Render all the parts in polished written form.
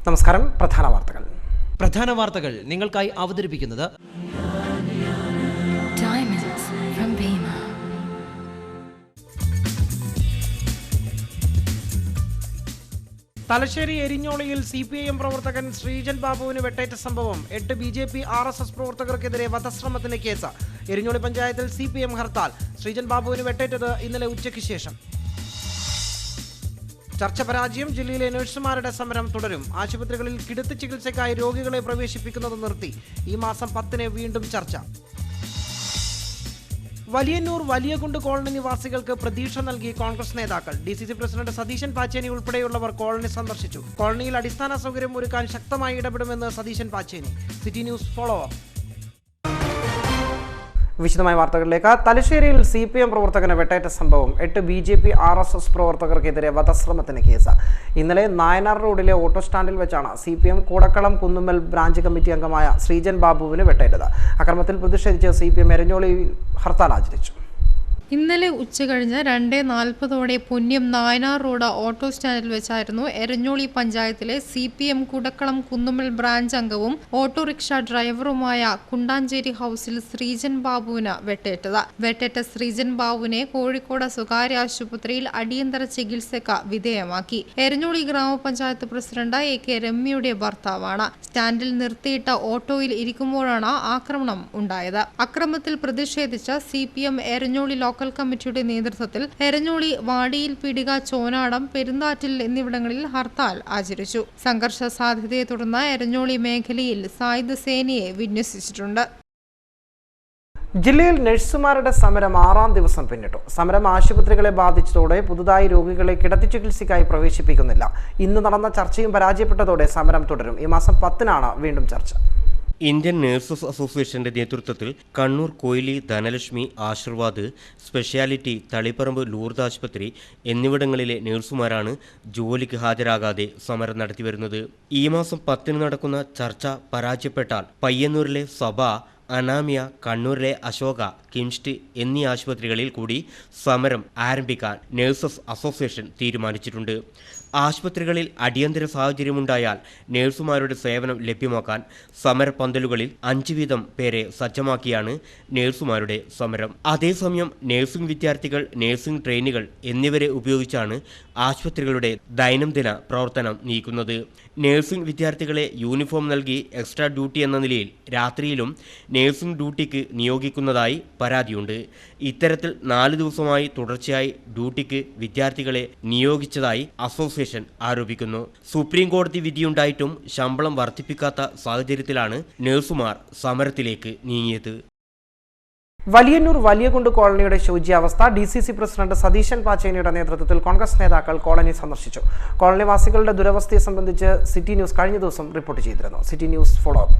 നമസ്കാരം. പ്രധാന വാർത്തകൾ നിങ്ങൾക്കായി അവതരിപ്പിക്കുന്നത് തലശ്ശേരി എരിഞ്ഞോളിയിൽ CPIM പ്രവർത്തകൻ ശ്രീജൻ ബാബുവിന് വെട്ടേറ്റ സംഭവം. 8 BJP RSS പ്രവർത്തകർക്കെതിരെ വധശ്രമത്തിന് കേസ്. എരിഞ്ഞോളി പഞ്ചായത്തിൽ CPIM ഹർത്താൽ. ശ്രീജൻ ബാബുവിന് വെട്ടേറ്റത് ഇന്നലെ ഉച്ചയ്ക്ക് ശേഷം. ചർച്ച പരാജയം. ജില്ലയിലെ നഴ്സുമാരുടെ സമരം തുടരും. ആശുപത്രികളിൽ കിടത്തി ചികിത്സയ്ക്കായി രോഗികളെ പ്രവേശിപ്പിക്കുന്നത് നിർത്തി. ഈ മാസം 10-ന് വീണ്ടും ചർച്ച. വലിയന്നൂർ വലിയകുണ്ട് കോളനി നിവാസികൾക്ക് പ്രതീക്ഷ നൽകി കോൺഗ്രസ് നേതാക്കൾ. DCC പ്രസിഡന്റ് സതീശൻ പാച്ചേനി ഉൾപ്പെടെയുള്ളവർ കോളനി സന്ദർശിച്ചു. കോളനിയിൽ അടിസ്ഥാന സൗകര്യം ഒരുക്കാൻ ശക്തമായി ഇടപെടുമെന്ന് Satheesan Pacheni. City news follow up. വിശദമായ വാർത്തകളിലേക്ക്. തലശ്ശേരിയിൽ CPIM പ്രവർത്തകന് വെട്ടേറ്റ സംഭവം. 8 BJP RSS പ്രവർത്തകർക്കെതിരെ വധശ്രമത്തിന് കേസ്. ഇന്നലെ നായനാർ റോഡിലെ ഓട്ടോ സ്റ്റാൻഡിൽ വെച്ചാണ് CPIM കൂടക്കളം കുന്നുമ്മൽ ബ്രാഞ്ച് കമ്മിറ്റി അംഗമായ ശ്രീജൻ ബാബുവിന് വെട്ടേറ്റത്. അക്രമത്തിൽ പ്രതിഷേധിച്ച് CPIM എരഞ്ഞോളിയിൽ ഹർത്താൽ ആചരിച്ചു. ഇന്നലെ ഉച്ചകഴിഞ്ഞ് 2:40 പുന്യം നായനാർ റോഡ് ഓട്ടോ സ്റ്റാൻഡിൽ വെച്ചായിരുന്നു എരഞ്ഞോളി പഞ്ചായത്തിലെ CPIM കുടക്കളം കുന്നുമ്മൽ ബ്രാഞ്ച് അംഗവും ഓട്ടോറിക്ഷ ഡ്രൈവറുമായ കുണ്ടാഞ്ചേരി ഹൌസിൽ ശ്രീജൻ ബാബുവിന് വെട്ടേറ്റത്. വെട്ടേറ്റ ശ്രീജൻ ബാബുവിനെ കോഴിക്കോട് സ്വകാര്യ ആശുപത്രിയിൽ അടിയന്തര ചികിത്സയ്ക്ക് വിധേയമാക്കി. എരഞ്ഞോളി ഗ്രാമപഞ്ചായത്ത് പ്രസിഡന്റ് AK രമ്യയുടെ ഭർത്താവാണ്. സ്റ്റാൻഡിൽ നിർത്തിയിട്ട ഓട്ടോയിൽ ഇരിക്കുമ്പോഴാണ് ആക്രമണം ഉണ്ടായത്. അക്രമത്തിൽ പ്രതിഷേധിച്ച് CPIM എരഞ്ഞോളി ലോക്കൽ കമ്മിറ്റിയുടെ നേതൃത്വത്തിൽ എരഞ്ഞോളി, വാടിയിൽ പീടിക, ചോനാടം, പെരുന്താറ്റിൽ എന്നിവിടങ്ങളിൽ ഹർത്താൽ ആചരിച്ചു. സംഘർഷ സാധ്യതയെ തുടർന്ന് എരഞ്ഞോളി മേഖലയിൽ സായുധ സേനയെ വിന്യസിച്ചിട്ടുണ്ട്. ജില്ലയിൽ നഴ്സുമാരുടെ സമരം 6ാം ദിവസം പിന്നിട്ടു. സമരം ആശുപത്രികളെ ബാധിച്ചതോടെ പുതുതായി രോഗികളെ കിടത്തി ചികിത്സയ്ക്കായി പ്രവേശിപ്പിക്കുന്നില്ല. ഇന്ന് നടന്ന ചർച്ചയും പരാജയപ്പെട്ടതോടെ സമരം തുടരും. ഈ മാസം 10-നാണ് വീണ്ടും ചർച്ച. ഇന്ത്യൻ നഴ്സസ് അസോസിയേഷന്റെ നേതൃത്വത്തിൽ കണ്ണൂർ കൊയിലി, ധനലക്ഷ്മി, ആശീർവാദ്, സ്പെഷ്യാലിറ്റി, തളിപ്പറമ്പ് ലൂർദ് ആശുപത്രി എന്നിവിടങ്ങളിലെ നഴ്സുമാരാണ് ജോലിക്ക് ഹാജരാകാതെ സമരം നടത്തിവരുന്നത്. ഈ മാസം 10-ന് നടക്കുന്ന ചർച്ച പരാജയപ്പെട്ടാൽ പയ്യന്നൂരിലെ സഭ, അനാമിയ, കണ്ണൂരിലെ അശോക, കിംസ്റ്റ് എന്നീ ആശുപത്രികളിൽ കൂടി സമരം ആരംഭിക്കാൻ നഴ്സസ് അസോസിയേഷൻ തീരുമാനിച്ചിട്ടുണ്ട്. ആശുപത്രികളിൽ അടിയന്തര സാഹചര്യമുണ്ടായാൽ നഴ്സുമാരുടെ സേവനം ലഭ്യമാക്കാൻ സമരപന്തലുകളിൽ 5 വീതം പേരെ സജ്ജമാക്കിയാണ് നഴ്സുമാരുടെ സമരം. അതേസമയം നഴ്സിംഗ് വിദ്യാർത്ഥികൾ, നഴ്സിംഗ് ട്രെയിനികൾ എന്നിവരെ ഉപയോഗിച്ചാണ് ആശുപത്രികളുടെ ദൈനംദിന പ്രവർത്തനം നീക്കുന്നത്. നഴ്സിംഗ് വിദ്യാർത്ഥികളെ യൂണിഫോം നൽകി എക്സ്ട്രാ ഡ്യൂട്ടി എന്ന നിലയിൽ രാത്രിയിലും നഴ്സിംഗ് ഡ്യൂട്ടിക്ക് നിയോഗിക്കുന്നതായി പരാതിയുണ്ട്. ഇത്തരത്തിൽ 4 ദിവസമായി തുടർച്ചയായി ഡ്യൂട്ടിക്ക് വിദ്യാർത്ഥികളെ നിയോഗിച്ചതായി അസോസിയേഷൻ ആരോപിക്കുന്നു. സുപ്രീം കോടതി വിധിയുണ്ടായിട്ടും ശമ്പളം വർദ്ധിപ്പിക്കാത്ത സാഹചര്യത്തിലാണ് നഴ്സുമാർ സമരത്തിലേക്ക് നീങ്ങിയത്. വലിയന്നൂർ വലിയകുണ്ട് കോളനിയുടെ ശോച്യാവസ്ഥ. DCC പ്രസിഡന്റ് സതീശൻ പാച്ചേനിയുടെ നേതൃത്വത്തിൽ കോൺഗ്രസ് നേതാക്കൾ കോളനി സന്ദർശിച്ചു. കോളനിവാസികളുടെ ദുരവസ്ഥയെ സംബന്ധിച്ച് സിറ്റി ന്യൂസ് കഴിഞ്ഞ ദിവസം റിപ്പോർട്ട് ചെയ്തിരുന്നു. City news follow up.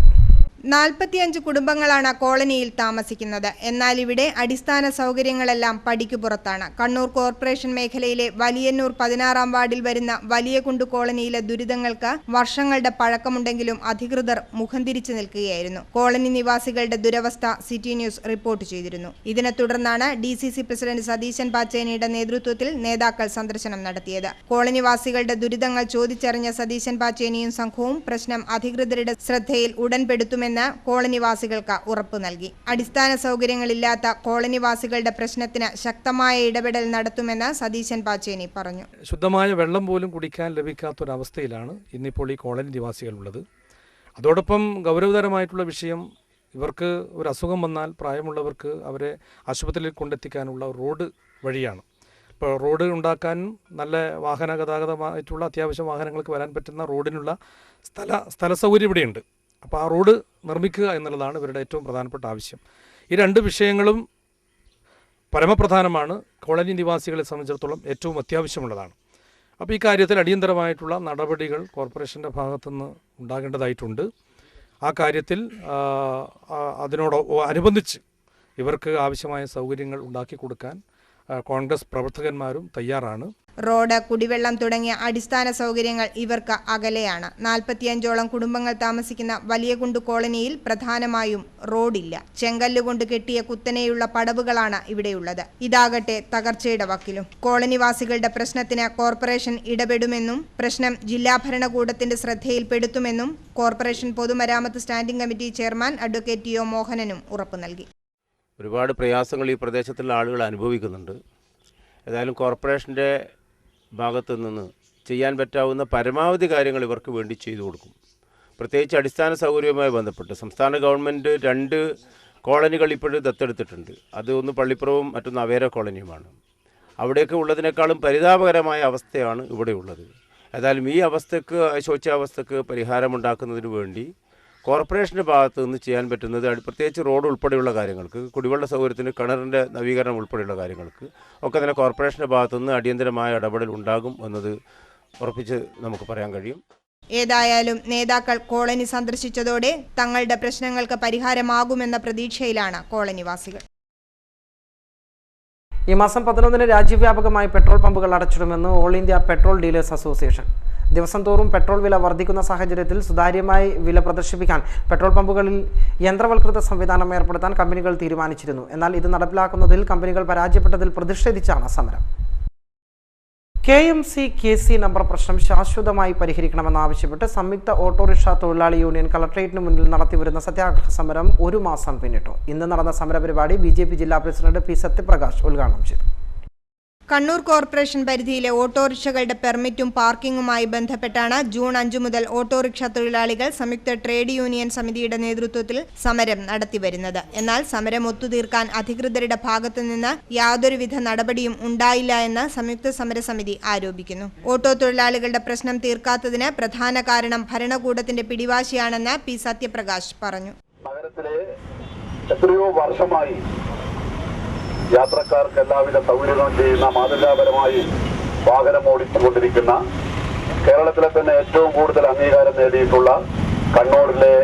45 കുടുംബങ്ങളാണ് കോളനിയിൽ താമസിക്കുന്നത്. എന്നാൽ ഇവിടെ അടിസ്ഥാന സൗകര്യങ്ങളെല്ലാം പടിക്കു പുറത്താണ്. കണ്ണൂർ കോർപ്പറേഷൻ മേഖലയിലെ വലിയന്നൂർ 16-ാം വാർഡിൽ വരുന്ന വലിയകുണ്ട് കോളനിയിലെ ദുരിതങ്ങൾക്ക് വർഷങ്ങളുടെ പഴക്കമുണ്ടെങ്കിലും അധികൃതർ മുഖം തിരിച്ചു നിൽക്കുകയായിരുന്നു. കോളനി നിവാസികളുടെ ദുരവസ്ഥ സിറ്റി ന്യൂസ് റിപ്പോർട്ട് ചെയ്തിരുന്നു. ഇതിനെ തുടർന്നാണ് DCC പ്രസിഡന്റ് സതീശൻ പാച്ചേനിയുടെ നേതൃത്വത്തിൽ നേതാക്കൾ സന്ദർശനം നടത്തിയത്. കോളനിവാസികളുടെ ദുരിതങ്ങൾ ചോദിച്ചറിഞ്ഞ സതീശൻ പാച്ചേനിയും സംഘവും പ്രശ്നം അധികൃതരുടെ ശ്രദ്ധയിൽ ഉടൻപെടുത്തുമെന്ന് കോളനിവാസികൾക്ക് ഉറപ്പു നൽകി. അടിസ്ഥാന സൗകര്യങ്ങളില്ലാത്ത കോളനിവാസികളുടെ പ്രശ്നത്തിന് ശക്തമായ ഇടപെടൽ നടത്തുമെന്ന് സതീശൻ പാച്ചേനി പറഞ്ഞു. ശുദ്ധമായ വെള്ളം പോലും കുടിക്കാൻ ലഭിക്കാത്തൊരവസ്ഥയിലാണ് ഇന്നിപ്പോൾ ഈ കോളനി നിവാസികളുള്ളത്. അതോടൊപ്പം ഗൗരവതരമായിട്ടുള്ള വിഷയം, ഇവർക്ക് ഒരു അസുഖം വന്നാൽ പ്രായമുള്ളവർക്ക് അവരെ ആശുപത്രിയിൽ കൊണ്ടെത്തിക്കാനുള്ള റോഡ് വഴിയാണ്. ഇപ്പോൾ റോഡ് ഉണ്ടാക്കാനും നല്ല വാഹന ഗതാഗതമായിട്ടുള്ള അത്യാവശ്യം വാഹനങ്ങൾക്ക് വരാൻ പറ്റുന്ന റോഡിനുള്ള സ്ഥല സൗകര്യം ഇവിടെയുണ്ട്. അപ്പോൾ ആ റോഡ് നിർമ്മിക്കുക എന്നുള്ളതാണ് ഇവരുടെ ഏറ്റവും പ്രധാനപ്പെട്ട ആവശ്യം. ഈ 2 വിഷയങ്ങളും പരമപ്രധാനമാണ്. കോളനി നിവാസികളെ സംബന്ധിച്ചിടത്തോളം ഏറ്റവും അത്യാവശ്യമുള്ളതാണ്. അപ്പോൾ ഈ കാര്യത്തിൽ അടിയന്തരമായിട്ടുള്ള നടപടികൾ കോർപ്പറേഷൻ്റെ ഭാഗത്തുനിന്ന് ഉണ്ടാകേണ്ടതായിട്ടുണ്ട്. ആ കാര്യത്തിൽ അനുബന്ധിച്ച് ഇവർക്ക് ആവശ്യമായ സൗകര്യങ്ങൾ ഉണ്ടാക്കി കൊടുക്കാൻ കോൺഗ്രസ് പ്രവർത്തകന്മാരും തയ്യാറാണ്. റോഡ്, കുടിവെള്ളം തുടങ്ങിയ അടിസ്ഥാന സൗകര്യങ്ങൾ ഇവർക്ക് അകലെയാണ്. 45ഓളം കുടുംബങ്ങൾ താമസിക്കുന്ന വലിയകുണ്ട് കോളനിയിൽ പ്രധാനമായും റോഡില്ല. ചെങ്കല്ലുകൊണ്ട് കെട്ടിയ കുത്തനെയുള്ള പടവുകളാണ് ഇവിടെയുള്ളത്. ഇതാകട്ടെ തകർച്ചയുടെ വക്കിലും. കോളനിവാസികളുടെ പ്രശ്നത്തിന് കോർപ്പറേഷൻ ഇടപെടുമെന്നും പ്രശ്നം ജില്ലാ ഭരണകൂടത്തിന്റെ ശ്രദ്ധയിൽപ്പെടുത്തുമെന്നും കോർപ്പറേഷൻ പൊതുമരാമത്ത് standing committee chairman advocate T O മോഹനനും ഉറപ്പു നൽകി. ഒരുപാട് പ്രയാസങ്ങൾ ഈ പ്രദേശത്തുള്ള ആളുകൾ അനുഭവിക്കുന്നുണ്ട്. ഏതായാലും കോർപ്പറേഷൻ്റെ ഭാഗത്തു നിന്ന് ചെയ്യാൻ പറ്റാവുന്ന പരമാവധി കാര്യങ്ങൾ ഇവർക്ക് വേണ്ടി ചെയ്തു കൊടുക്കും. പ്രത്യേകിച്ച് അടിസ്ഥാന സൗകര്യവുമായി ബന്ധപ്പെട്ട് സംസ്ഥാന ഗവൺമെൻറ് 2 കോളനികൾ ഇപ്പോഴും ദത്തെടുത്തിട്ടുണ്ട്. അത് ഒന്ന് പള്ളിപ്പുറവും മറ്റൊന്ന് അവേര കോളനിയുമാണ്. അവിടെയൊക്കെ ഉള്ളതിനേക്കാളും പരിതാപകരമായ അവസ്ഥയാണ് ഇവിടെയുള്ളത്. ഏതായാലും ഈ അവസ്ഥക്ക്, ശോച്യാവസ്ഥക്ക് പരിഹാരമുണ്ടാക്കുന്നതിന് വേണ്ടി കോർപ്പറേഷൻ്റെ ഭാഗത്തു നിന്ന് ചെയ്യാൻ പറ്റുന്നത് പ്രത്യേകിച്ച് റോഡ് ഉൾപ്പെടെയുള്ള കാര്യങ്ങൾക്ക്, കുടിവെള്ള സൗകര്യത്തിന് കിണറിൻ്റെ നവീകരണം ഉൾപ്പെടെയുള്ള കാര്യങ്ങൾക്ക് ഒക്കെ തന്നെ കോർപ്പറേഷൻ്റെ ഭാഗത്തു നിന്ന് അടിയന്തരമായ ഇടപെടൽ ഉണ്ടാകും എന്നത് ഉറപ്പിച്ച് നമുക്ക് പറയാൻ കഴിയും. ഏതായാലും നേതാക്കൾ കോളനി സന്ദർശിച്ചതോടെ തങ്ങളുടെ പ്രശ്നങ്ങൾക്ക് പരിഹാരമാകുമെന്ന പ്രതീക്ഷയിലാണ് കോളനിവാസികൾ. ഈ മാസം 11-ന് രാജ്യവ്യാപകമായി പെട്രോൾ പമ്പുകൾ അടച്ചിടുമെന്ന് all India petrol dealers association. ദിവസം തോറും പെട്രോൾ വില വർദ്ധിക്കുന്ന സാഹചര്യത്തിൽ സുതാര്യമായി വില പ്രദർശിപ്പിക്കാൻ പെട്രോൾ പമ്പുകളിൽ യന്ത്രവൽകൃത സംവിധാനം ഏർപ്പെടുത്താൻ കമ്പനികൾ തീരുമാനിച്ചിരുന്നു. എന്നാൽ ഇത് നടപ്പിലാക്കുന്നതിൽ കമ്പനികൾ പരാജയപ്പെട്ടതിൽ പ്രതിഷേധിച്ചാണ് സമരം. KMC KC നമ്പർ പ്രശ്നം ശാശ്വതമായി പരിഹരിക്കണമെന്നാവശ്യപ്പെട്ട് സംയുക്ത ഓട്ടോറിക്ഷ തൊഴിലാളി യൂണിയൻ കളക്ടറേറ്റിന് മുന്നിൽ നടത്തിവരുന്ന സത്യാഗ്രഹ സമരം 1 മാസം പിന്നിട്ടു. ഇന്ന് നടന്ന സമരപരിപാടി BJP ജില്ലാ പ്രസിഡന്റ് P സത്യപ്രകാശ് ഉദ്ഘാടനം ചെയ്തു. കണ്ണൂർ കോർപ്പറേഷൻ പരിധിയിലെ ഓട്ടോറിക്ഷകളുടെ പെർമിറ്റും പാർക്കിംഗുമായി ബന്ധപ്പെട്ടാണ് ജൂൺ 5 മുതൽ ഓട്ടോറിക്ഷ തൊഴിലാളികൾ സംയുക്ത ട്രേഡ് യൂണിയൻ സമിതിയുടെ നേതൃത്വത്തിൽ സമരം നടത്തിവരുന്നത്. എന്നാൽ സമരം ഒത്തുതീർക്കാൻ അധികൃതരുടെ ഭാഗത്തുനിന്ന് യാതൊരുവിധ നടപടിയും ഉണ്ടായില്ല എന്ന് സംയുക്ത സമരസമിതി ആരോപിക്കുന്നു. ഓട്ടോ തൊഴിലാളികളുടെ പ്രശ്നം തീർക്കാത്തതിന് പ്രധാന കാരണം ഭരണകൂടത്തിന്റെ പിടിവാശിയാണെന്ന് P സത്യപ്രകാശ് പറഞ്ഞു. നഗരത്തിലെ എത്രയോ വർഷമായി യാത്രക്കാർക്ക് എല്ലാവിധ സൗകര്യങ്ങളും ചെയ്യുന്ന, മാതൃകാപരമായി വാഹനം ഓടിച്ചുകൊണ്ടിരിക്കുന്ന, കേരളത്തിലെ തന്നെ ഏറ്റവും കൂടുതൽ അംഗീകാരം നേടിയിട്ടുള്ള കണ്ണൂരിലെ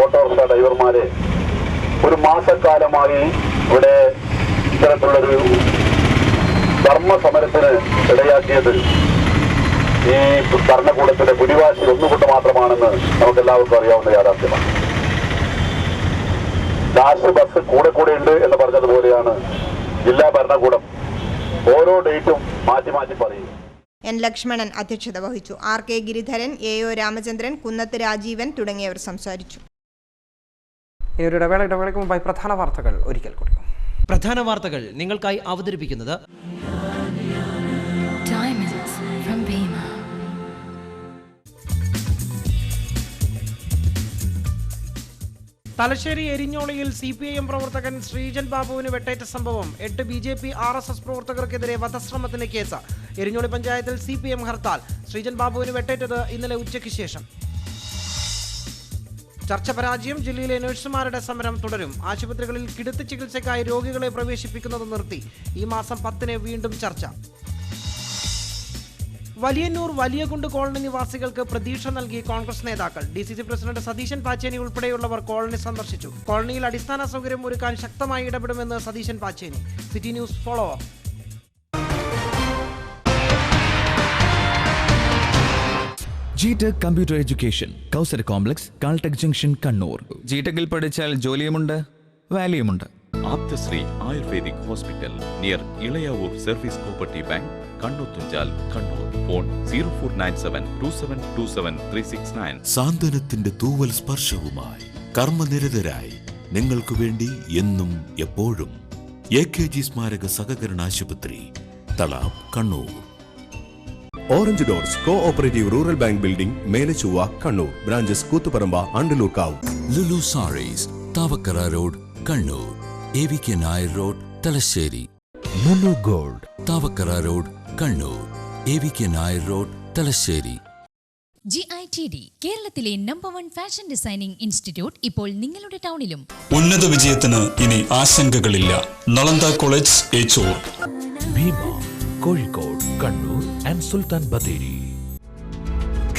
ഓട്ടോറിക്ഷ ഡ്രൈവർമാരെ 1 മാസക്കാലമായി ഇവിടെ ഇത്തരത്തിലുള്ളൊരു ധർമ്മസമരത്തിന് ഇടയാക്കിയത് ഈ ഭരണകൂടത്തിന്റെ പിടിവാശി ഒന്നുകൊണ്ട് മാത്രമാണെന്ന് നമുക്കെല്ലാവർക്കും അറിയാവുന്ന യാഥാർത്ഥ്യമാണ്. ലാസ്റ്റ് ബസ് കൂടെ ഉണ്ട് എന്ന് പറഞ്ഞതുപോലെയാണ് ജില്ലാ ഭരണകൂടം ഓരോ ഡേറ്റും മാറ്റി മാറ്റി പറയും. N ലക്ഷ്മണൻ അധ്യക്ഷത വഹിച്ചു. RK ഗിരിധരൻ, AO രാമചന്ദ്രൻ, കുന്നത്ത് രാജീവൻ തുടങ്ങിയവർ സംസാരിച്ചു. ഈ ഒരു ഇടവേളയ്ക്ക് മുമ്പായി പ്രധാന വാർത്തകൾ ഒരിക്കൽ കൂടി. പ്രധാന വാർത്തകൾ നിങ്ങൾക്കായി അവതരിപ്പിക്കുന്നത് തലശ്ശേരി എരിഞ്ഞോളിയിൽ CPIM പ്രവർത്തകൻ ശ്രീജൻ ബാബുവിന് വെട്ടേറ്റ സംഭവം. 8 BJP RSS പ്രവർത്തകർക്കെതിരെ വധശ്രമത്തിന് കേസ്. എരിഞ്ഞോളി പഞ്ചായത്തിൽ CPM ഹർത്താൽ. ശ്രീജൻ ബാബുവിന് വെട്ടേറ്റത് ഇന്നലെ ഉച്ചയ്ക്ക് ശേഷം. ചർച്ച പരാജയം. ജില്ലയിലെ നഴ്സുമാരുടെ സമരം തുടരും. ആശുപത്രികളിൽ കിടത്തി ചികിത്സയ്ക്കായി രോഗികളെ പ്രവേശിപ്പിക്കുന്നത് നിർത്തി. ഈ മാസം 10-ന് വീണ്ടും ചർച്ച. വലിയന്നൂർ വലിയകുണ്ട് കോളനി നിവാസികൾക്ക് പ്രതീക്ഷ നൽകി കോൺഗ്രസ് നേതാക്കൾ. DCC പ്രസിഡന്റ് സതീശൻ പാച്ചേനി ഉൾപ്പെടെയുള്ളവർ കോളനി സന്ദർശിച്ചു. കോളനിയിൽ അടിസ്ഥാന സൗകര്യം ഒരുക്കാൻ ശക്തമായി ഇടപെടുമെന്ന് Satheesan Pacheni. City news follow up. GTech computer education, Kausara complex, Caltech junction, Kannur. GTechൽ പഠിച്ചാൽ ജോലിയുമുണ്ട്, വാല്യൂമുണ്ട്. Apthasree ayurvedic hospital near Elayavoor service cooperative bank, Kannothumchal, Kannur. Phone 04972727 സാന്ത്വനത്തിന്റെ തൂവൽ സ്പർശവുമായി കർമ്മനിരതരായി നിങ്ങൾക്ക് വേണ്ടി എന്നും എപ്പോഴും AKG സ്മാരക സഹകരണ ആശുപത്രി, Thalap, Kannur. Orange doors cooperative rural bank building, Melechovva, Kannur. Branches Koothuparamba, Andallurkavu. Lulu saris, Thavakkara road, Kannur. AVK Nair road, Thalassery. Lulu gold, Thavakkara road, Kannur. AVK Nair road, Thalassery. GITD കേരളത്തിലെ നമ്പർ 1 ഫാഷൻ ഡിസൈനിംഗ് ഇൻസ്റ്റിറ്റ്യൂട്ട് ഇപ്പോൾ നിങ്ങളുടെ ടൗണിലും. ഉന്നത വിജയത്തിന് ഇനി ആശങ്കകളില്ല. Nalanda college, Echur. Bhima, Kozhikode, Kannur and Sultan Bathery.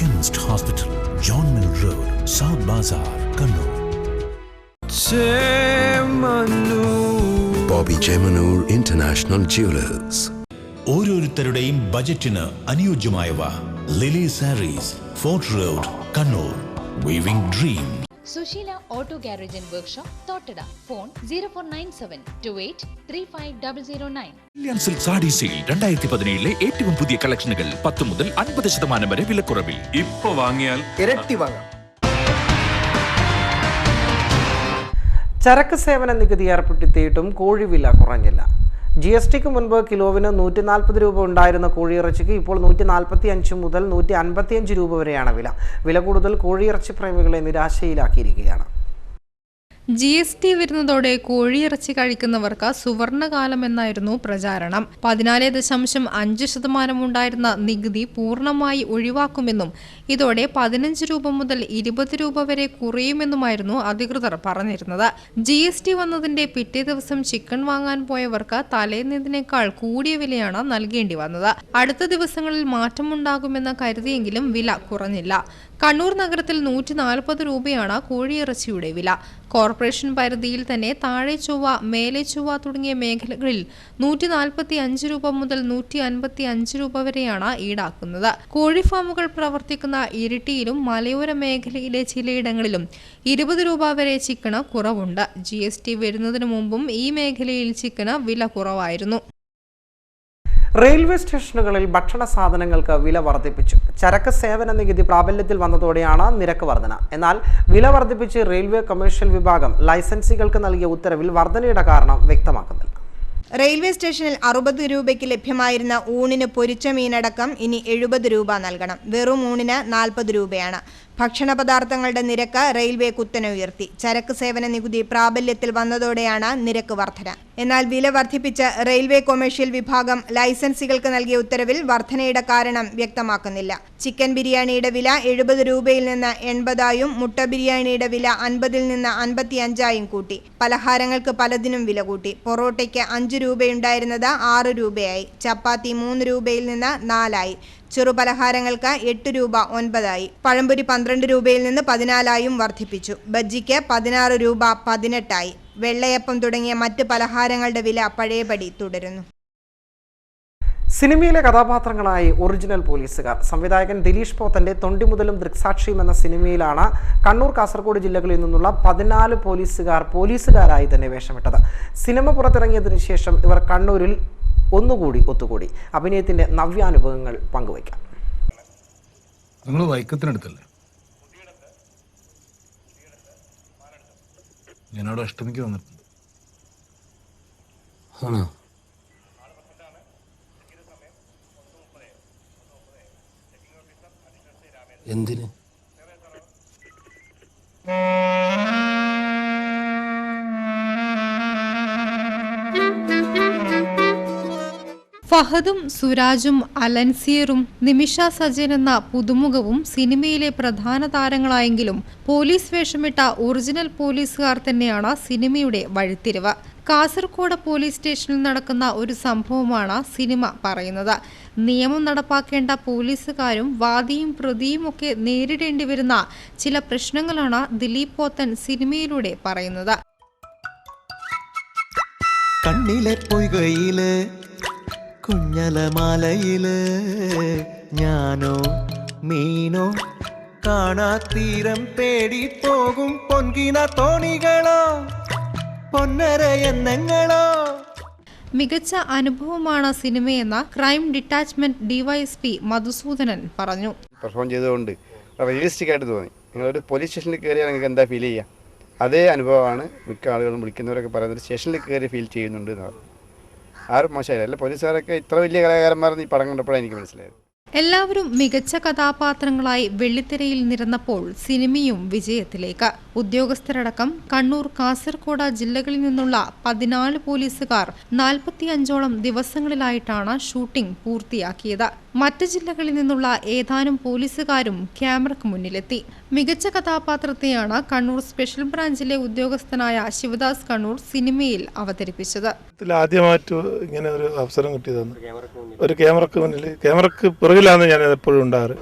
Chemist hospital, John mill road, south bazaar, Kannur. Bobby Geminur International Jewelers. ഓരോരുത്തരുടെയും ബജറ്റിന് അനുയോജ്യമായവ. Lily saris, fort road, Kannur. Weaving dreams. Susheela auto garage and workshop Thottada. Phone 0497283509. Kalyan silk sari sale 2017 ഏറ്റവും പുതിയ കളക്ഷനുകൾ 10 മുതൽ 50% വരെ വിലക്കുറവിൽ. ഇപ്പൊ വാങ്ങിയാൽ ഇരട്ടി വാങ്ങാം. ചരക്ക് സേവന നികുതി ഏർപ്പെടുത്തിയിട്ടും കോഴിവില കുറഞ്ഞില്ല. GSTക്ക് മുൻപ് കിലോവിന് 140 രൂപ ഉണ്ടായിരുന്ന കോഴിയിറച്ചിക്ക് ഇപ്പോൾ 145 മുതൽ 155 രൂപ വരെയാണ് വില കൂടുതൽ കോഴിയിറച്ചി പ്രേമികളെ നിരാശയിലാക്കിയിരിക്കുകയാണ്. GST വരുന്നതോടെ കോഴിയിറച്ചി കഴിക്കുന്നവർക്ക് സുവർണകാലം എന്നായിരുന്നു പ്രചാരണം. 14.5% ഉണ്ടായിരുന്ന നികുതി പൂർണ്ണമായി ഒഴിവാക്കുമെന്നും ഇതോടെ 15 രൂപ മുതൽ 20 രൂപ വരെ കുറയുമെന്നുമായിരുന്നു അധികൃതർ പറഞ്ഞിരുന്നത്. GST വന്നതിന്റെ പിറ്റേ ദിവസം ചിക്കൻ വാങ്ങാൻ പോയവർക്ക് തലേന്നതിനേക്കാൾ കൂടിയ വിലയാണ് നൽകേണ്ടി വന്നത്. അടുത്ത ദിവസങ്ങളിൽ മാറ്റമുണ്ടാകുമെന്ന് കരുതിയെങ്കിലും വില കുറഞ്ഞില്ല. കണ്ണൂർ നഗരത്തിൽ 140 രൂപയാണ് കോഴിയിറച്ചിയുടെ വില. കോർപ്പറേഷൻ പരിധിയിൽ തന്നെ താഴെ ചൊവ്വ, മേലെ ചൊവ്വ തുടങ്ങിയ മേഖലകളിൽ 145 രൂപ മുതൽ 155 രൂപ വരെയാണ് ഈടാക്കുന്നത്. കോഴിഫാമുകൾ പ്രവർത്തിക്കുന്ന ഇരിട്ടിയിലും മലയോര മേഖലയിലെ ചിലയിടങ്ങളിലും 20 രൂപ വരെ ചിക്കന് കുറവുണ്ട്. GST വരുന്നതിന് മുമ്പും ഈ മേഖലയിൽ ചിക്കന് വില കുറവായിരുന്നു. റെയിൽവേ സ്റ്റേഷനുകളിൽ ഭക്ഷണ സാധനങ്ങൾക്ക് വില വർദ്ധിപ്പിച്ചു. ചരക്ക് സേവന നികുതി പ്രാബല്യത്തിൽ വന്നതോടെയാണ് നിരക്ക് വർധന. എന്നാൽ വില വർദ്ധിപ്പിച്ച് റെയിൽവേ കൊമേഴ്ഷ്യൽ വിഭാഗം ലൈസൻസികൾക്ക് നൽകിയ ഉത്തരവിൽ വർധനയുടെ കാരണം വ്യക്തമാക്കുന്നില്ല. റെയിൽവേ സ്റ്റേഷനിൽ 60 രൂപയ്ക്ക് ലഭ്യമായിരുന്ന ഊണിന് പൊരിച്ച മീനടക്കം ഇനി 70 രൂപ നൽകണം. വെറും ഊണിന് 40 രൂപയാണ്. ഭക്ഷണ പദാർത്ഥങ്ങളുടെ നിരക്ക് റെയിൽവേ കുത്തനെ ഉയർത്തി. ചരക്ക് സേവന നികുതി പ്രാബല്യത്തിൽ വന്നതോടെയാണ് നിരക്ക് വർധന. എന്നാൽ വില വർദ്ധിപ്പിച്ച് റെയിൽവേ കൊമേഴ്ഷ്യൽ വിഭാഗം ലൈസൻസികൾക്ക് നൽകിയ ഉത്തരവിൽ വർധനയുടെ കാരണം വ്യക്തമാക്കുന്നില്ല. ചിക്കൻ ബിരിയാണിയുടെ വില 70 രൂപയിൽ നിന്ന് 80ആയും മുട്ട ബിരിയാണിയുടെ വില 50ൽ നിന്ന് 55ആയും കൂട്ടി. പലഹാരങ്ങൾക്ക് പലതിനും വില കൂട്ടി. പൊറോട്ടയ്ക്ക് 5 രൂപയുണ്ടായിരുന്നത് 6 രൂപയായി. ചപ്പാത്തി 3 രൂപയിൽ നിന്ന് 4ആയി. ചെറുപലഹാരങ്ങൾക്ക് 8 രൂപ 9ആയി. പഴംപൊരി 12 രൂപയിൽ നിന്ന് 14ആയും വർദ്ധിപ്പിച്ചു. ബജ്ജിക്ക് 16 രൂപ 18ആയി. വെള്ളയപ്പം തുടങ്ങിയ മറ്റ് പലഹാരങ്ങളുടെ വില പഴയപടി തുടരുന്നു. സിനിമയിലെ കഥാപാത്രങ്ങളായി ഒറിജിനൽ പോലീസുകാർ. സംവിധായകൻ ദിലീഷ് പോത്തന്റെ തൊണ്ടി മുതലും ദൃക്സാക്ഷിയും എന്ന സിനിമയിലാണ് കണ്ണൂർ, കാസർഗോഡ് ജില്ലകളിൽ നിന്നുള്ള 14 പോലീസുകാരായി തന്നെ വേഷമിട്ടത്. സിനിമ പുറത്തിറങ്ങിയതിനു ശേഷം ഇവർ കണ്ണൂരിൽ ഒന്നുകൂടി ഒത്തുകൂടി അഭിനയത്തിന്റെ നവ്യാനുഭവങ്ങൾ പങ്കുവയ്ക്കാം. നിങ്ങൾ വൈക്കത്തിനടുത്തല്ലേ? ഞാനവിടെ അഷ്ടമിക്ക് വന്നിട്ടുണ്ട്. എന്തിന്? ഫഹദും സുരാജും അലൻസിയറും നിമിഷ സജൻ എന്ന പുതുമുഖവും സിനിമയിലെ പ്രധാന താരങ്ങളായെങ്കിലും പോലീസ് വേഷമിട്ട ഒറിജിനൽ പോലീസുകാർ തന്നെയാണ് സിനിമയുടെ വഴിത്തിരിവ്. കാസർഗോഡ് പോലീസ് സ്റ്റേഷനിൽ നടക്കുന്ന ഒരു സംഭവമാണ് സിനിമ പറയുന്നത്. നിയമം നടപ്പാക്കേണ്ട പോലീസുകാരും വാദിയും പ്രതിയും ഒക്കെ നേരിടേണ്ടി വരുന്ന ചില പ്രശ്നങ്ങളാണ് ദിലീപ് പോത്തൻ സിനിമയിലൂടെ പറയുന്നത്. കണ്ണിലെ പൊയ്കയില് കുഞ്ഞലമാലയില് ഞാനോ മീനോ കാണാത്തീരം തേടി പോകും പൊൻകിന തോണികളോ പൊന്നരയെന്നങ്ങളോ. മികച്ച അനുഭവമാണ് സിനിമയെന്ന ക്രൈം ഡിറ്റാച്ച്മെന്റ് DYSP മധുസൂദനൻ പറഞ്ഞു. പെർഫോം ചെയ്തുകൊണ്ട് റിയലിസ്റ്റിക് ആയിട്ട് തോന്നി. നിങ്ങളൊരു പോലീസ് സ്റ്റേഷനിൽ കയറിയാൽ നിങ്ങൾക്ക് എന്താ ഫീൽ ചെയ്യുക? അതേ അനുഭവമാണ് മിക്ക ആളുകളും വിളിക്കുന്നവരൊക്കെ പറയുന്നത്. സ്റ്റേഷനിൽ കയറി ഫീൽ ചെയ്യുന്നുണ്ട് എന്ന് പറഞ്ഞു. ആരും മോശമായില്ല. അല്ല, പോലീസുകാരൊക്കെ ഇത്ര വലിയ കലാകാരന്മാരെന്ന് ഈ പടം കണ്ടപ്പോഴാണ് എനിക്ക് മനസ്സിലായത്. എല്ലാവരും മികച്ച കഥാപാത്രങ്ങളായി വെള്ളിത്തിരയിൽ നിരന്നപ്പോൾ സിനിമയും വിജയത്തിലേക്ക്. ഉദ്യോഗസ്ഥരടക്കം കണ്ണൂർ, കാസർഗോഡ് ജില്ലകളിൽ നിന്നുള്ള 14 പോലീസുകാർ 45ഓളം ദിവസങ്ങളിലായിട്ടാണ് ഷൂട്ടിംഗ് പൂർത്തിയാക്കിയത്. മറ്റ് ജില്ലകളിൽ നിന്നുള്ള ഏതാനും പോലീസുകാരും ക്യാമറയ്ക്ക് മുന്നിലെത്തി. മികച്ച കഥാപാത്രത്തെയാണ് കണ്ണൂർ സ്പെഷ്യൽ ബ്രാഞ്ചിലെ ഉദ്യോഗസ്ഥനായ ശിവദാസ് കണ്ണൂർ സിനിമയിൽ അവതരിപ്പിച്ചത്. ആദ്യമായിട്ട് ഇങ്ങനെ ഒരു അവസരം കിട്ടിയതാണ്. ഒരു ക്യാമറക്ക് മുന്നിൽ, ക്യാമറക്ക് പിറകിലാണ് ഞാൻ എപ്പോഴും ഉണ്ടാറ്.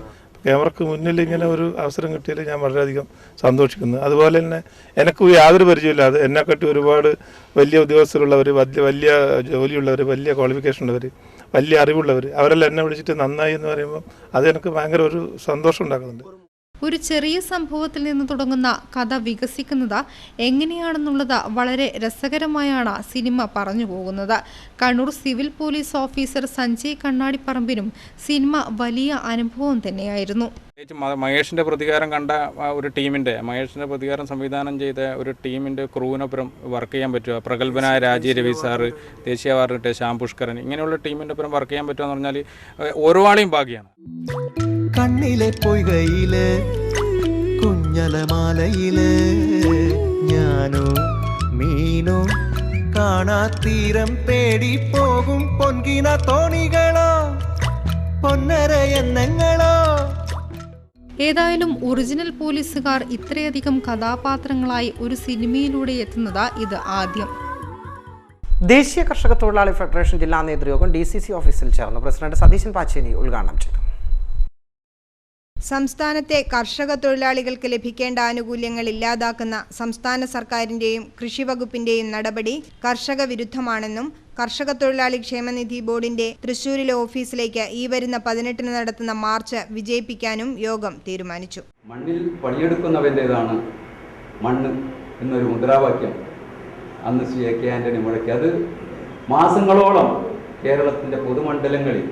ക്യാമറക്ക് മുന്നിൽ ഇങ്ങനെ ഒരു അവസരം കിട്ടിയതിൽ ഞാൻ വളരെയധികം സന്തോഷിക്കുന്നു. അതുപോലെ തന്നെ എനിക്ക് യാതൊരു പരിചയമില്ലാതെ എന്നെക്കാട്ടി ഒരുപാട് വലിയ ഉദ്യോഗസ്ഥരുള്ളവർ, വലിയ ജോലിയുള്ളവർ, വലിയ ക്വാളിഫിക്കേഷൻ ഉള്ളവർ, വലിയ അറിവുള്ളവർ, അവരെല്ലാം എന്നെ വിളിച്ചിട്ട് നന്നായി എന്ന് പറയുമ്പോൾ അത് എനിക്ക് ഭയങ്കര ഒരു സന്തോഷം ഉണ്ടാക്കുന്നുണ്ട്. ഒരു ചെറിയ സംഭവത്തിൽ നിന്ന് തുടങ്ങുന്ന കഥ വികസിക്കുന്നത് എങ്ങനെയാണെന്നുള്ളത് വളരെ രസകരമായാണ് സിനിമ പറഞ്ഞു പോകുന്നത്. Kannur civil police officer Sanjay കണ്ണാടിപ്പറമ്പിനും സിനിമ വലിയ അനുഭവം തന്നെയായിരുന്നു. മഹേഷിൻ്റെ പ്രതികാരം കണ്ട ഒരു ടീമിൻ്റെ, മഹേഷിൻ്റെ പ്രതികാരം സംവിധാനം ചെയ്ത ഒരു ടീമിൻ്റെ ക്രൂവിനൊപ്പം വർക്ക് ചെയ്യാൻ പറ്റുക, പ്രഗത്ഭനായ രാജീവ് രവി സാറ്, ദേശീയ അവാർഡ് കിട്ടിയ ശ്യാം പുഷ്കരൻ, ഇങ്ങനെയുള്ള ടീമിൻ്റെ ഒപ്പം വർക്ക് ചെയ്യാൻ പറ്റുക എന്ന് പറഞ്ഞാൽ ഓരോ ആളെയും ഭാഗ്യമാണ്. കണ്ണിലെ പൊയ്കയില് കുഞ്ഞലമാലയില് ഞാനോ മീനോ കാണാത്തീരം തേടി പോകും പൊൻകിന തോണികളോ പൊന്നര എണ്ണങ്ങളോ. ഏതായാലും ഒറിജിനൽ പോലീസുകാർ ഇത്രയധികം കഥാപാത്രങ്ങളായി ഒരു സിനിമയിലൂടെ എത്തുന്നത് ഇത് ആദ്യം. ദേശീയ കർഷക തൊഴിലാളി ഫെഡറേഷൻ ജില്ലാ നേതൃയോഗം DCC ഓഫീസിൽ ചേർന്നു. പ്രസിഡന്റ് സതീശൻ പാച്ചേനി ഉദ്ഘാടനം ചെയ്തു. സംസ്ഥാനത്തെ കർഷക തൊഴിലാളികൾക്ക് ലഭിക്കേണ്ട ആനുകൂല്യങ്ങൾ ഇല്ലാതാക്കുന്ന സംസ്ഥാന സർക്കാരിന്റെയും കൃഷി വകുപ്പിന്റെയും നടപടി കർഷക വിരുദ്ധമാണെന്നും കർഷക തൊഴിലാളി ക്ഷേമനിധി ബോർഡിന്റെ തൃശൂരിലെ ഓഫീസിലേക്ക് ഈ വരുന്ന 18-ന് നടത്തുന്ന മാർച്ച് വിജയിപ്പിക്കാനും യോഗം തീരുമാനിച്ചു. മണ്ണിൽ പണിയെടുക്കുന്നവൻ്റേതാണ് മണ്ണ് എന്നൊരു മുദ്രാവാക്യം അന്ന് ശ്രീ A.K. ആന്റണി മുഴക്കി. അത് മാസങ്ങളോളം കേരളത്തിൻ്റെ പൊതുമണ്ഡലങ്ങളിൽ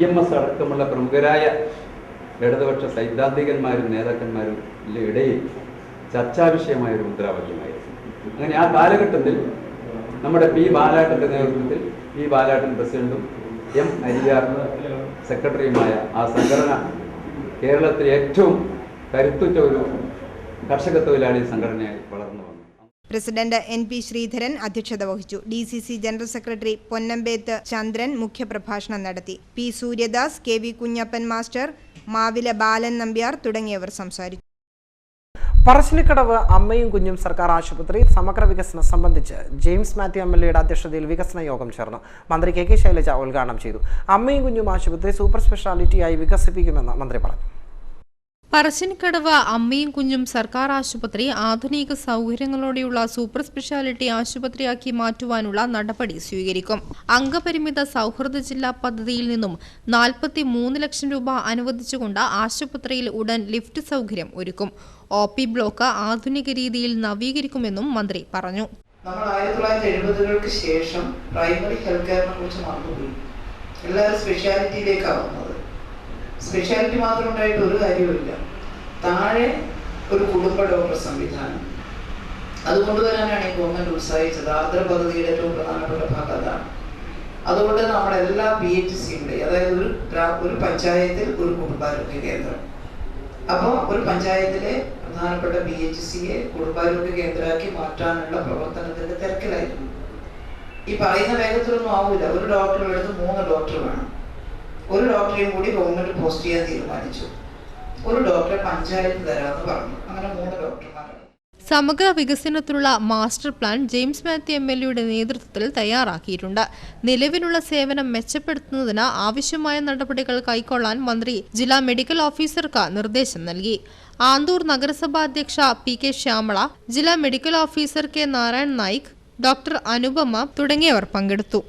EMS അടക്കമുള്ള പ്രമുഖരായ ഇടതുപക്ഷ സൈദ്ധാന്തികന്മാരും നേതാക്കന്മാരും ഇടയിൽ ചർച്ചാ വിഷയമായൊരു മുദ്രാവാക്യമായിരുന്നു. അങ്ങനെ ആ കാലഘട്ടത്തിൽ നമ്മുടെ P. ബാലാട്ടൻ്റെ നേതൃത്വത്തിൽ P. ബാലാട്ടൻ പ്രസിഡന്റും M. അരിയാർ സെക്രട്ടറിയുമായ ആ സംഘടന കേരളത്തിലെ ഏറ്റവും കരുത്തുറ്റ ഒരു കർഷക തൊഴിലാളി സംഘടനയായി വളർന്നു വന്നു. പ്രസിഡന്റ് NP ശ്രീധരൻ അധ്യക്ഷത വഹിച്ചു. DCC general secretary Ponnampeth Chandran മുഖ്യപ്രഭാഷണം നടത്തി. P. Suryadas, KV Kunhappan master, Mavila Balan Nambiar തുടങ്ങിയവർ സംസാരിച്ചു. പറശ്ശിനിക്കടവ് അമ്മയും കുഞ്ഞും സർക്കാർ ആശുപത്രി സമഗ്ര വികസനം സംബന്ധിച്ച് ജെയിംസ് മാത്യു MLA അധ്യക്ഷതയിൽ വികസന യോഗം ചേർന്നു. മന്ത്രി KK ശൈലജ ഉദ്ഘാടനം ചെയ്തു. അമ്മയും കുഞ്ഞും ആശുപത്രി സൂപ്പർ സ്പെഷ്യാലിറ്റിയായി വികസിപ്പിക്കുമെന്ന് മന്ത്രി പറഞ്ഞു. പറശ്ശിനിക്കടവ് അമ്മയും കുഞ്ഞും സർക്കാർ ആശുപത്രി ആധുനിക സൗകര്യങ്ങളോടെയുള്ള സൂപ്പർ സ്പെഷ്യാലിറ്റി ആശുപത്രിയാക്കി മാറ്റുവാനുള്ള നടപടി സ്വീകരിക്കും. അംഗപരിമിത സൗഹൃദ ജില്ലാ പദ്ധതിയിൽ നിന്നും 43 ലക്ഷം രൂപ അനുവദിച്ചുകൊണ്ട് ആശുപത്രിയിൽ ഉടൻ ലിഫ്റ്റ് സൗകര്യം ഒരുക്കും. OP ബ്ലോക്ക് ആധുനിക രീതിയിൽ നവീകരിക്കുമെന്നും മന്ത്രി പറഞ്ഞു. നമ്മൾ 1970-കൾക്ക് ശേഷം പ്രൈമറി ഹെൽത്ത് കെയറിനെ കുറിച്ച് മറന്നുപോയി. എല്ലാവരും സ്പെഷ്യാലിറ്റിയിലേക്കാണ് വന്നത്. സ്പെഷ്യാലിറ്റി മാത്രം ഉണ്ടായിട്ട് ഒരു കാര്യമില്ല. താഴെ ഒരു കുടുംബ ഡോക്ടർ സംവിധാനം അതുകൊണ്ടുവരാനാണ് ഈ ഗവൺമെന്റ് ഉത്സാഹിച്ചത്. ആർദ്ര പദ്ധതിയുടെ ഏറ്റവും പ്രധാനപ്പെട്ട ഭാഗം അതാണ്. അതുകൊണ്ട് നമ്മുടെ എല്ലാ PHCയുടെ, അതായത് ഒരു പഞ്ചായത്തിൽ ഒരു കുടുംബാരോഗ്യ കേന്ദ്രം, അപ്പോൾ ഒരു പഞ്ചായത്തിലെ പ്രധാനപ്പെട്ട PHCയെ കുടുംബാരോഗ്യ കേന്ദ്രമാക്കി മാറ്റാനുള്ള പ്രവർത്തനത്തിന്റെ തിരക്കിലായിരുന്നു. ഈ പറയുന്ന വേഗത്തിലൊന്നും ആവില്ല. ഒരു ഡോക്ടറുടെ അടുത്ത് 3 ഡോക്ടർ വേണം. ഒരു ഡോക്ടറെയും കൂടി ഗവൺമെന്റ് പോസ്റ്റ് ചെയ്യാൻ തീരുമാനിച്ചു. ഒരു ഡോക്ടറെ പഞ്ചായത്ത് തരാമെന്ന് പറഞ്ഞു. അങ്ങനെ 3 ഡോക്ടർമാരാണ്. സമഗ്ര വികസനത്തിനുള്ള മാസ്റ്റർ പ്ലാൻ ജെയിംസ് മാത്യു MLAയുടെ നേതൃത്വത്തിൽ തയ്യാറാക്കിയിട്ടുണ്ട്. നിലവിലുള്ള സേവനം മെച്ചപ്പെടുത്തുന്നതിന് ആവശ്യമായ നടപടികൾ കൈക്കൊള്ളാൻ മന്ത്രി ജില്ലാ മെഡിക്കൽ ഓഫീസർക്ക് നിർദ്ദേശം നൽകി. ആന്തൂർ നഗരസഭാ അധ്യക്ഷ PK ശ്യാമള, ജില്ലാ medical officer K. Narayan Naik, doctor Anupama തുടങ്ങിയവർ പങ്കെടുത്തു.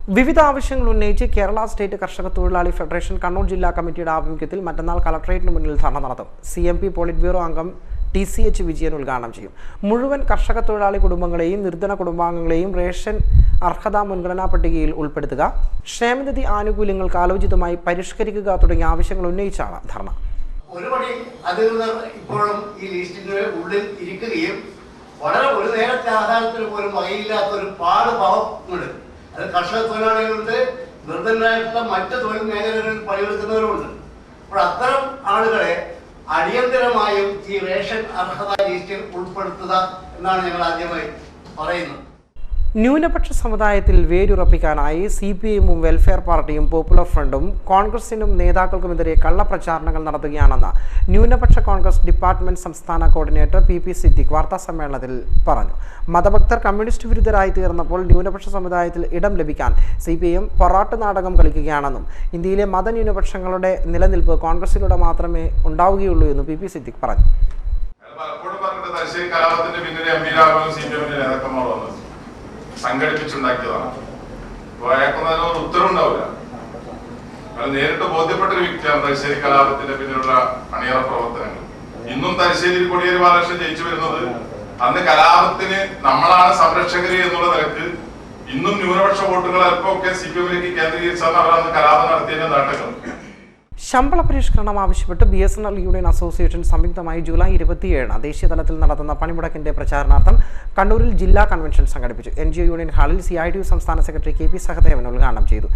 വിവിധ ആവശ്യങ്ങൾ ഉന്നയിച്ച് കേരള സ്റ്റേറ്റ് കർഷക തൊഴിലാളി ഫെഡറേഷൻ കണ്ണൂർ ജില്ലാ കമ്മിറ്റിയുടെ ആഭിമുഖ്യത്തിൽ മറ്റന്നാൾ കളക്ടറേറ്റിന് മുന്നിൽ ധർണ നടത്തും. CMP പോളിറ്റ് ബ്യൂറോ അംഗം TCH വിജയൻ ഉദ്ഘാടനം ചെയ്യും. മുഴുവൻ കർഷക തൊഴിലാളി കുടുംബങ്ങളെയും നിർധന കുടുംബാംഗങ്ങളെയും റേഷൻ അർഹതാ മുൻഗണനാ പട്ടികയിൽ ഉൾപ്പെടുത്തുക, ക്ഷേമനിധി ആനുകൂല്യങ്ങൾ കാലോചിതമായി പരിഷ്കരിക്കുക തുടങ്ങിയ ആവശ്യങ്ങൾ ഉന്നയിച്ചാണ് ധർണ. ഒരുപടി അധികൃതർ ഇപ്പോഴും ഈ ലിസ്റ്റിന്റെ ഉള്ളിൽ ഇരിക്കുകയും വളരെ ഒരു നേരത്തെ ആഹാരത്തിന് പോലും വകയില്ലാത്തൊരു പാവങ്ങളുണ്ട്. അത് കർഷക തൊഴിലാളികളുണ്ട്, നിർധനരായിട്ടുള്ള മറ്റ് തൊഴിൽ മേഖലകളിൽ പണിയെടുക്കുന്നവരുമുണ്ട്. അപ്പോൾ അത്തരം ആളുകളെ അടിയന്തരമായും ഈ റേഷൻ അർഹത ലിസ്റ്റിൽ ഉൾപ്പെടുത്തുക എന്നാണ് ഞങ്ങൾ ആദ്യമായി പറയുന്നത്. ന്യൂനപക്ഷ സമുദായത്തിൽ വേരുറപ്പിക്കാനായി CPIയും വെൽഫെയർ പാർട്ടിയും പോപ്പുലർ ഫ്രണ്ടും കോൺഗ്രസിനും നേതാക്കൾക്കുമെതിരെ കള്ളപ്രചാരണങ്ങൾ നടത്തുകയാണെന്ന് ന്യൂനപക്ഷ കോൺഗ്രസ് ഡിപ്പാർട്ട്മെന്റ് സംസ്ഥാന കോർഡിനേറ്റർ PP സിദ്ദിഖ് വാർത്താസമ്മേളനത്തിൽ പറഞ്ഞു. മതഭക്തർ കമ്മ്യൂണിസ്റ്റ് വിരുദ്ധരായി തീർന്നപ്പോൾ ന്യൂനപക്ഷ സമുദായത്തിൽ ഇടം ലഭിക്കാൻ CPIM പൊറാട്ട് നാടകം കളിക്കുകയാണെന്നും ഇന്ത്യയിലെ മതന്യൂനപക്ഷങ്ങളുടെ നിലനിൽപ്പ് കോൺഗ്രസിലൂടെ മാത്രമേ ഉണ്ടാവുകയുള്ളൂ എന്നും PP സിദ്ദിഖ് പറഞ്ഞു. സംഘടിപ്പിച്ചുണ്ടാക്കിയതാണ്. അയാൾക്കൊന്നും ഉത്തരവുണ്ടാവില്ല. അത് നേരിട്ട് ബോധ്യപ്പെട്ട ഒരു വ്യക്തിയാണ് തലശ്ശേരി കലാപത്തിന്റെ പിന്നിലുള്ള അണിയറ പ്രവർത്തനങ്ങൾ. ഇന്നും തലശ്ശേരി കോടിയേരി ബാലകൃഷ്ണൻ ജയിച്ചു വരുന്നത് അന്ന് കലാപത്തിന് നമ്മളാണ് സംരക്ഷകര് എന്നുള്ള നിലക്ക് ഇന്നും ന്യൂനപക്ഷ വോട്ടുകൾ അല്പമൊക്കെ CPIയിലേക്ക് കേന്ദ്രീകരിച്ചാണ് അവർ അന്ന് കലാപം നടത്തിയതിന്റെ നാട്ടകം. ശമ്പള പരിഷ്കരണം ആവശ്യപ്പെട്ട് BSNL യൂണിയൻ അസോസിയേഷൻ സംയുക്തമായി ജൂലൈ 27 ദേശീയ തലത്തിൽ നടത്തുന്ന പണിമുടക്കിന്റെ പ്രചാരണാർത്ഥം കണ്ണൂരിൽ ജില്ലാ കൺവെൻഷൻ സംഘടിപ്പിച്ചു. NGO യൂണിയൻ ഹാളിൽ CITU സംസ്ഥാന സെക്രട്ടറി KP സഹദേവൻ ഉദ്ഘാടനം ചെയ്തു.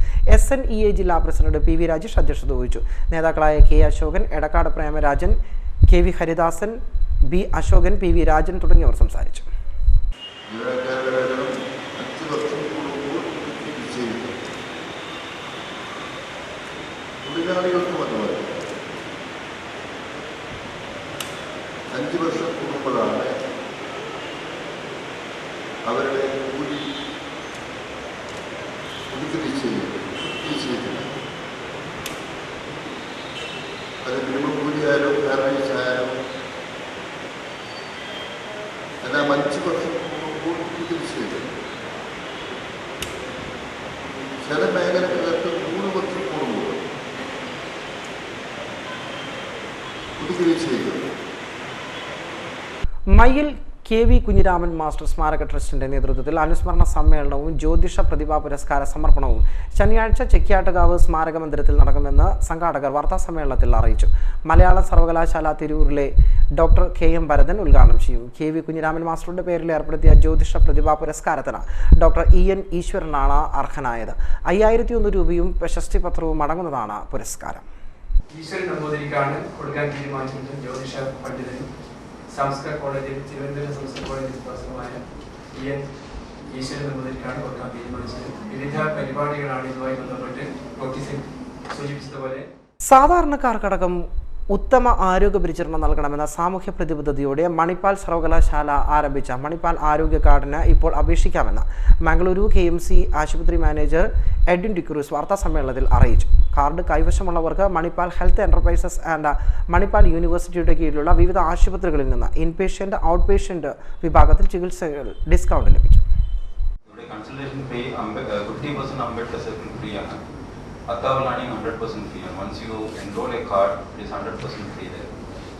SNEA ജില്ലാ പ്രസിഡന്റ് PV രാജേഷ് അധ്യക്ഷത വഹിച്ചു. നേതാക്കളായ K Ashokan, Edakkad Premarajan, KV Haridasan, B Ashokan, PV Rajan തുടങ്ങിയവർ സംസാരിച്ചു. തൊഴിലാളികൾക്ക് വന്നവർ 5 വർഷം കൂടുമ്പോഴാണ് അവരുടെ കൂലി നിശ്ചയിക്കുന്നത്. അത് മിനിമം കൂലിയായാലും ഞായറാഴ്ച ആയാലും എല്ലാം 5 വർഷം കൂടുമ്പോൾ നിശ്ചയിക്കുന്നു. ചില മേഖലകൾക്ക് 3 വർഷം കൂടുമ്പോൾ മയ്യിൽ KV കുഞ്ഞിരാമൻ മാസ്റ്റർ സ്മാരക ട്രസ്റ്റിന്റെ നേതൃത്വത്തിൽ അനുസ്മരണ സമ്മേളനവും ജ്യോതിഷ പ്രതിഭാ പുരസ്കാര സമർപ്പണവും ശനിയാഴ്ച ചെക്കിയാട്ടുകാവ് സ്മാരക മന്ദിരത്തിൽ നടക്കുമെന്ന് സംഘാടകർ വാർത്താസമ്മേളനത്തിൽ അറിയിച്ചു. മലയാള സർവകലാശാല തിരൂരിലെ ഡോക്ടർ KM ഭരതൻ ഉദ്ഘാടനം ചെയ്യും. KV കുഞ്ഞിരാമൻ മാസ്റ്ററുടെ പേരിൽ ഏർപ്പെടുത്തിയ ജ്യോതിഷ പ്രതിഭാ പുരസ്കാരത്തിന് ഡോക്ടർ EN ഈശ്വരനാണ് അർഹനായത്. 5001 രൂപയും പ്രശസ്തി പത്രവും അടങ്ങുന്നതാണ് പുരസ്കാരം. ഈശ്വരൻ നമ്പൂതിരിക്കാണ് കൊടുക്കാൻ തീരുമാനിച്ചിട്ടും ജ്യോതിഷ പണ്ഡിതനും സംസ്കൃത കോളേജിൽ തിരുവനന്തപുരം സംസ്കൃത കോളേജിൽ പ്രൊഫസറുമായ EN ഈശ്വരൻ നമ്പൂതിരിക്കാണ് കൊടുക്കാൻ തീരുമാനിച്ചത്. വിവിധ പരിപാടികളാണ് ഇതുമായി ബന്ധപ്പെട്ട് സൂചിപ്പിച്ചതുപോലെ സാധാരണക്കാർക്കടക്കം ഉത്തമ ആരോഗ്യ പരിചരണം നൽകണമെന്ന സാമൂഹ്യ പ്രതിബദ്ധതയോടെ മണിപ്പാൽ സർവകലാശാല ആരംഭിച്ച മണിപ്പാൽ ആരോഗ്യ കാർഡിന് ഇപ്പോൾ അപേക്ഷിക്കാമെന്ന് മംഗളൂരു KMC ആശുപത്രി മാനേജർ എഡ്വിൻ ഡിക്രൂസ് വാർത്താസമ്മേളനത്തിൽ അറിയിച്ചു. കാർഡ് കൈവശമുള്ളവർക്ക് Manipal health enterprises and Manipal യൂണിവേഴ്സിറ്റിയുടെ കീഴിലുള്ള വിവിധ ആശുപത്രികളിൽ നിന്ന് ഇൻപേഷ്യന്റ് ഔട്ട്പേഷ്യന്റ് വിഭാഗത്തിൽ ചികിത്സകൾ ഡിസ്കൗണ്ട് ലഭിക്കും. Attavalanning 100% free, and once you enroll a card, it is 100% free there.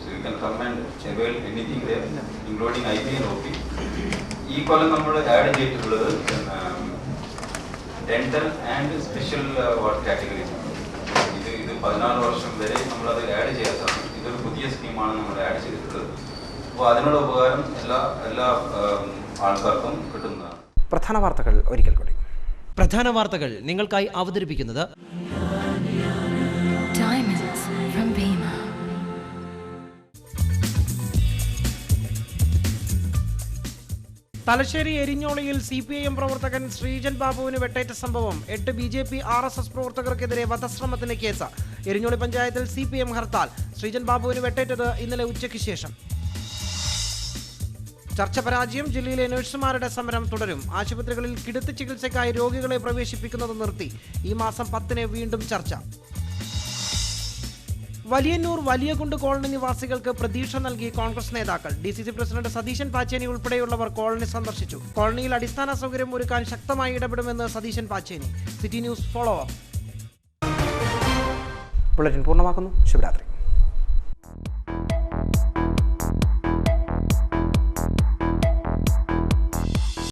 So you can come and avail anything there, including IP and OP. ഈ കൊല്ലം നമ്മൾ ആഡ് ചെയ്തിട്ടുള്ളത് dental and special ward categories ആണ്. ഇത് 14 വർഷം വരെ നമ്മളത് add ചെയ്യാത്തതാണ്. ഇതൊരു പുതിയ സ്കീമാണ് നമ്മൾ ആഡ് ചെയ്തിട്ടുള്ളത്. അപ്പോൾ അതിനുള്ള ഉപകാരം എല്ലാ ആൾക്കാർക്കും കിട്ടുന്നതാണ്. പ്രധാന വാർത്തകൾ ഒരിക്കൽ കൂടി. പ്രധാന വാർത്തകൾ നിങ്ങൾക്കായി അവതരിപ്പിക്കുന്നത് തലശ്ശേരി എരിഞ്ഞോളിയിൽ CPIM പ്രവർത്തകൻ ശ്രീജൻ ബാബുവിന് വെട്ടേറ്റ സംഭവം. 8 BJP RSS പ്രവർത്തകർക്കെതിരെ വധശ്രമത്തിന് കേസ്. എരിഞ്ഞോളി പഞ്ചായത്തിൽ CPIM ഹർത്താൽ. ശ്രീജൻ ബാബുവിന് വെട്ടേറ്റത് ഇന്നലെ ഉച്ചയ്ക്ക് ശേഷം. ചർച്ച പരാജയം. ജില്ലയിലെ നഴ്സുമാരുടെ സമരം തുടരും. ആശുപത്രികളിൽ കിടത്തി ചികിത്സയ്ക്കായി രോഗികളെ പ്രവേശിപ്പിക്കുന്നത് നിർത്തി. ഈ മാസം 10-ന് വീണ്ടും ചർച്ച. വലിയന്നൂർ വലിയകുണ്ട് കോളനി നിവാസികൾക്ക് പ്രതീക്ഷ നൽകി കോൺഗ്രസ് നേതാക്കൾ. DCC പ്രസിഡന്റ് സതീശൻ പാച്ചേനി ഉൾപ്പെടെയുള്ളവർ കോളനി സന്ദർശിച്ചു. കോളനിയിൽ അടിസ്ഥാന സൗകര്യം ഒരുക്കാൻ ശക്തമായി ഇടപെടുമെന്ന് Satheesan Pacheni. City news follow up. Bulletin പൂർണ്ണമാക്കുന്നു. ശുഭരാത്രി.